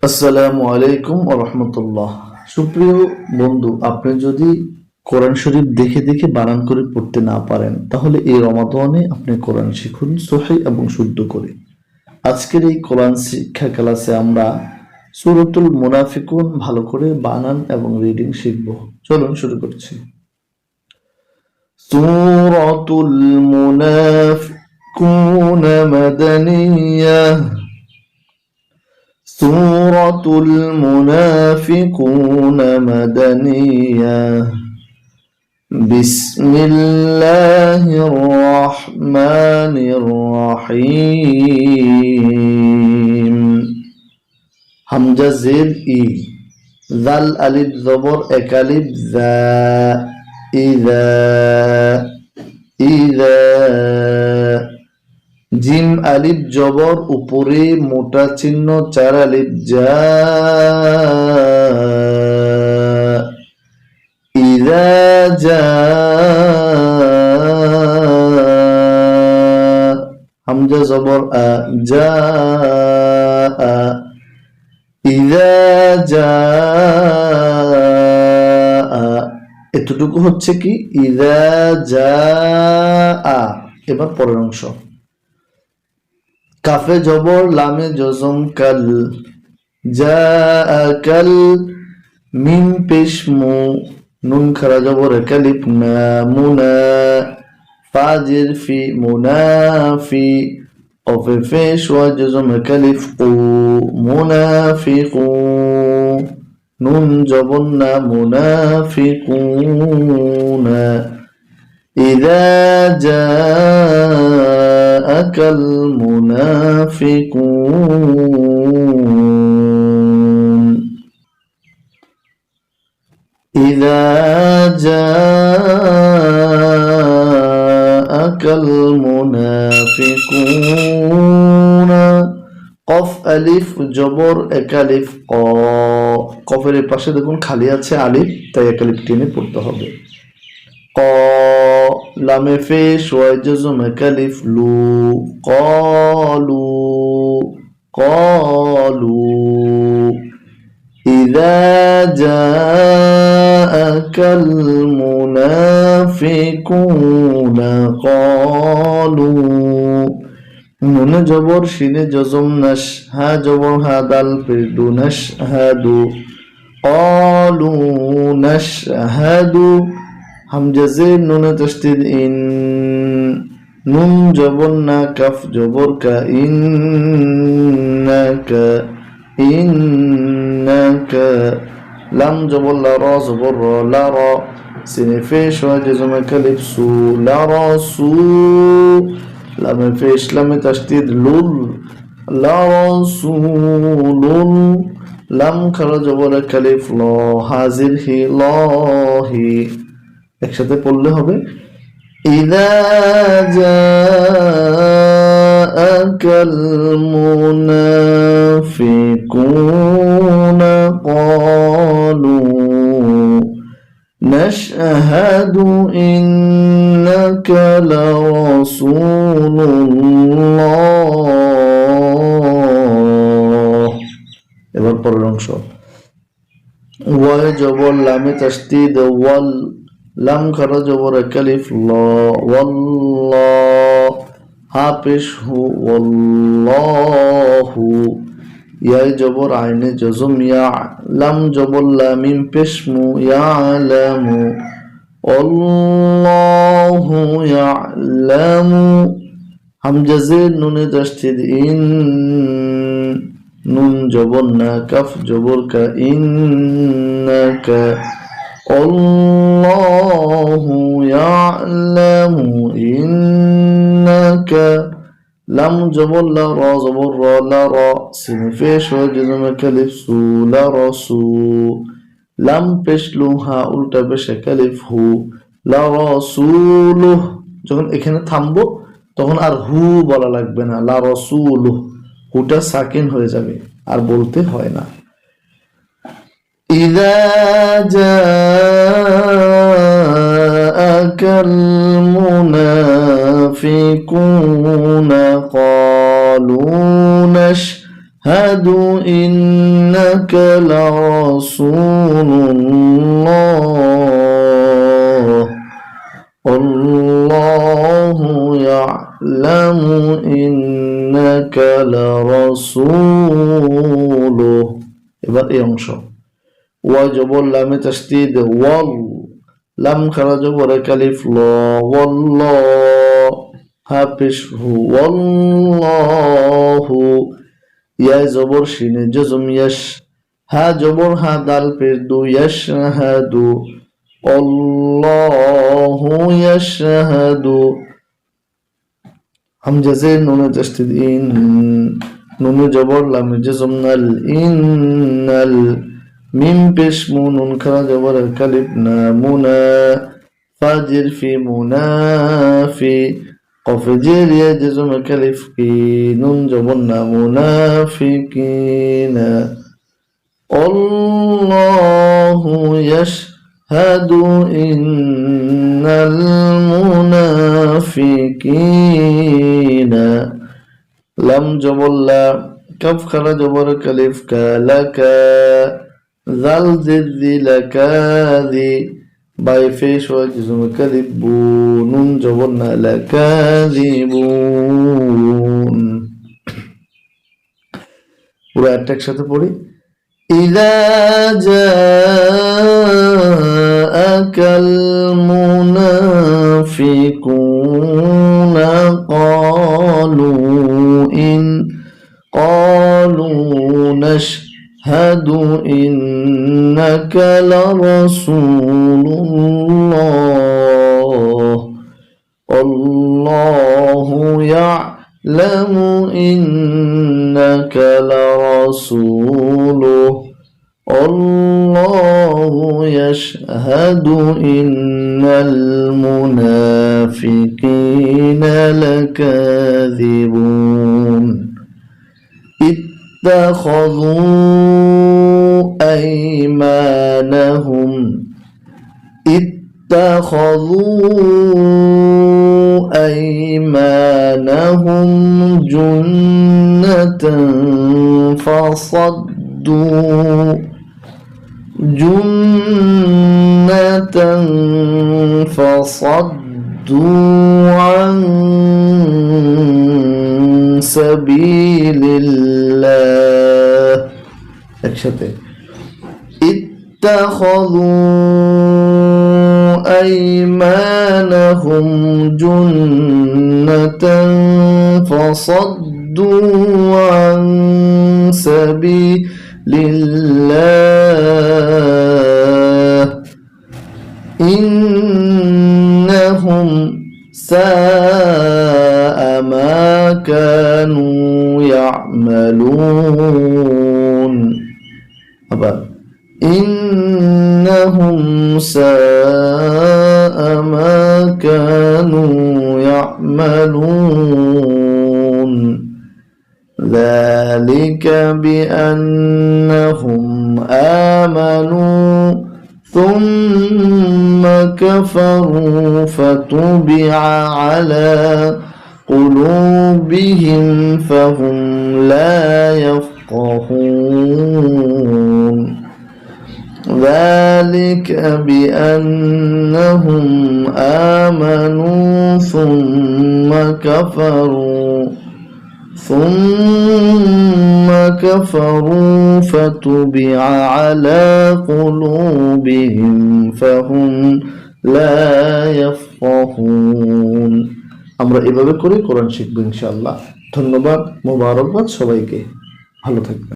আসসালামু আলাইকুম ওয়া রাহমাতুল্লাহ। সুপ্রিয় বন্ধু, আপনি যদি কোরআন শরীফ দেখে দেখে বানান করে পড়তে না পারেন, তাহলে এই রমাদানে আপনি কোরআন শিখুন সহিহ এবং শুদ্ধ করে। আজকের এই কোরআন শিক্ষা ক্লাসে আমরা সূরাতুল মুনাফিকুন ভালো করে বানান এবং রিডিং শিখব। চলুন শুরু করছি। সূরাতুল মুনাফিকুন মাদানিয়াহ। سورة المنافقون مدنية. بسم الله الرحمن الرحيم. হামজা জের ই, জাল আলিফ জবর এক আলিফ জা, ইযা ইযা। জিম আলিফ জবর উপরে মোটা চিহ্ন চার আলিফ যা, ইযা যা। হামজা জবর আ, যা আ, ইযা যা আ। এতটুকু হচ্ছে কি ইযা যা আ। এবার পরের অংশ। কাফে জবর লামে জজম কাল, জাআকাল। মিম পেশ মু, নুন খারা জবর কালিফ না, মুনা। ফাজির ফি, মুনাফি। অফে পেশ ওয়া জজম কালিফ কু, মুনাফিকু। নুন জবর না, মুনাফিকুনা। إذا جاءك المنافقون. إذا جاءك المنافقون. কফ আলিফ জবর এক আলিফ ক, কফের পাশে দেখুন খালি আছে আলিফ, তাই এক আলিফ টেনে পড়তে হবে। ক লামে পেশ ওয়া জজম কালিফ লু, ক্বালু ক্বালু। ইযা জাআকাল মুনাফিকুনা ক্বালু। নুন জবর শিনে জজম নাশ, হা জবর হা দাল পেশ দু, নাশহাদু ক্বালু নাশহাদু। হামজা জের নুনে তাসদীদ ইন, নুন জবর না কাফ জবর কা, ইন্নাকা ইন্নাকা। লাম জবর লা রা জবর র, লা রা। সিনে পেশ ওয়া জজম কালিফ সু, লা রা সু। লামে পেশ লামে তাসদীদ লুল, লা রাসূলুল। লাম খারা জবর কালিফ ল, হাজির হি, লাহি। একসাথে পড়লে হবে ইযা জাআকাল মুনাফিকুনা ক্বালু নাশহাদু ইন্নাকা লারাসূলুল্লাহ। এবার পরের অংশ। ওয়া জবর লামে তাসদীদ ওয়াল, লাম খারা জবর কালিফ ল, ওয়াল্লাহ। হা পেশ হু, ওয়াল্লাহু। ইয়া জবর আইনে জজম ইয়া, লাম জবর লা, মিম পেশ মু, ইয়ালামু। আল্লাহু ইয়ালামু। হামজা জের নুনে তাসদীদ ইন, নুন জবর না কাফ জবর কা, ইন্নাকা। আল্লাহু ইয়ালামু ইন্নাকা। লাম জবর লা, রা জবর র, লা রা। সিন পেশ ওয়া জজম কালিফ সু, লা রাসু। লাম পেশ লু, হা উল্টা পেশ কালিফ হু, লা রাসূলুহ। যখন এখানে থামবো তখন আর হু বলা লাগবে না, লা রাসূলুহ। হুটা সাকিন হয়ে যাবে, আর বলতে হয় না। إذا جاءك المنافقون قالوا نشهد إنك إنك لرسول الله والله يعلم إنك لرسوله এবার এই অংশ ওয়াজবর লামে তাসদীদ ওয়াল লাম খারা জবর কালিফ ল ওয়াল্লাহ হা পেশ হু ওয়াল্লাহু ইয়া জবর শিনে জজম ইয়াশ হা জবর হা দাল পেশ দু ইয়াশহাদু আল্লাহু ইয়াশহাদু হামজা জের নুন তাসদীদ ইন নুন জবর লাম জজম নাল ইন্নাল মিম পেশ নুন খারা জবর কালিফ না মুনা ফাজির ফি মুনাফি কফ জের ইয়া জজম কালিফ কি নুন জবর না মুনাফিকিনা আল্লাহু ইয়াশহাদু ইন্নাল মুনাফিকিনা লাম জবর লা কাফ খারা জবর কালিফ কা লাকা জাল জিজি লাকাযি বাই ফেশ ওয়া জজম কালিফ বু নুন জবর না লাকাযিবুন পুরো একটা একসাথে পড়ি ইযা জাআকাল মুনাফিকুনা ক্বালু নাশহাদু ইন্নাকা লারাসূলুল্লাহ আল্লাহু ইয়া'লামু ইন্নাকা লারাসূলুহু আল্লাহু ইয়াশহাদু ইন্নাল মুনাফিকিনা লাকাযিবুন اتخذوا أيمانهم جنة فصدوا عن سبيل الله اتخذوا أيمانهم جنة فصدوا عن سبيل الله إنهم ساء ما كانوا يعملون إنهم ساء ما كانوا يعملون ذلك بأنهم آمنوا ثم كفروا فتبع على قلوبهم فهم لا يفقهون ذلك بأنهم آمنوا ثم كفروا فتبع على قلوبهم فهم لا يفقهون আমরা এভাবে করে কোরআন শিখব ইনশাআল্লাহ। ধন্যবাদ, মোবারকবাদ সবাইকে, ভালো থাকবেন।